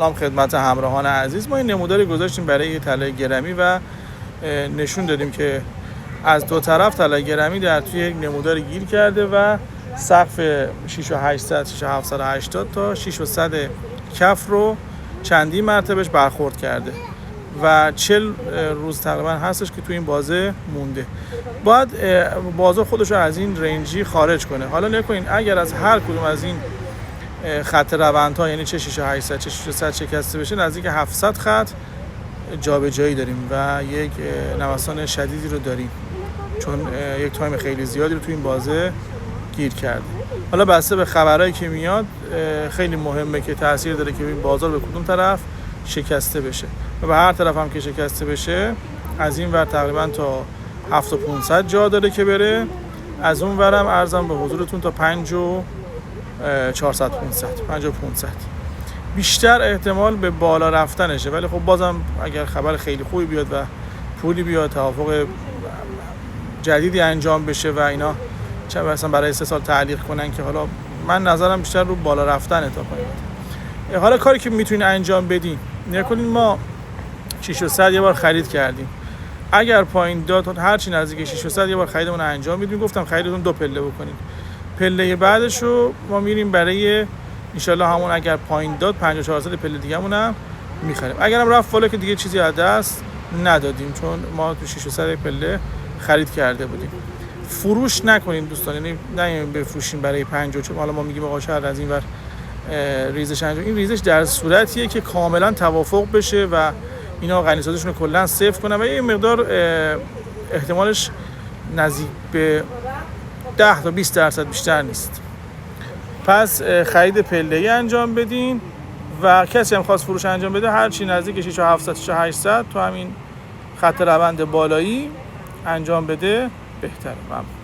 سلام خدمت همراهان عزیز. ما این نموداری گذاشتیم برای طلای گرمی و نشون دادیم که از دو طرف طلای گرمی در توی یک نمودار گیر کرده و سقف 6800 6780 تا 6100 کف رو چندین مرتبهش برخورد کرده و 40 روز تقریبا هستش که توی این بازه مونده. باید بازار خودش رو از این رنجی خارج کنه. حالا نکنین اگر از هر کدوم از این خط روندها، یعنی چه 6800 چه 600 شکسته بشه، نزدیک 700 خط جابجایی داریم و یک نوسان شدیدی رو داریم، چون یک تایم خیلی زیادی رو تو این بازه گیر کرده. حالا بسته به خبرایی که میاد خیلی مهمه که تاثیر داره که این بازار به کدوم طرف شکسته بشه و به هر طرف هم که شکسته بشه از این ور تقریبا تا 7500 جا داره که بره، از اون ورم ارزم به حضورتون تا 5400 500 بیشتر احتمال به بالا رفتنشه، ولی خب بازم اگر خبر خیلی خوبی بیاد و پولی بیاد، توافق جدیدی انجام بشه و اینا چه مثلا برای 3 سال تعلیق کنن، که حالا من نظرم بیشتر رو بالا رفتنه تا پایین. حالا کاری که میتونین انجام بدین، نکنین ما 600 یه بار خرید کردیم، اگر پایین داد هر چی نزدیک 600 یه بار خریدمون انجام میدیم. گفتم خریدتون 2 پله بکنید، پله بعدش رو ما میریم برای انشالله همون اگر پایین داد 5400 پله دیگه‌مون هم میخریم. اگرم رفت بالا که دیگه چیزی از دست ندادیم، چون ما تو 600 پله خرید کرده بودیم. فروش نکنین دوستان، یعنی نه بفروشین برای 50، چون حالا ما میگیم آقا شاید از این ور ریزش انجام. این ریزش در صورتیه که کاملا توافق بشه و اینا غنیسازشون رو کلا صفر کنن و یه مقدار احتمالش نزدیک به 10 تا 20% بیشتر نیست. پس خرید پله‌ای انجام بدین و کسی هم خواست فروش انجام بده، هر چی نزدیک 6700 6800 تو همین خط روند بالایی انجام بده بهتره. ممنون.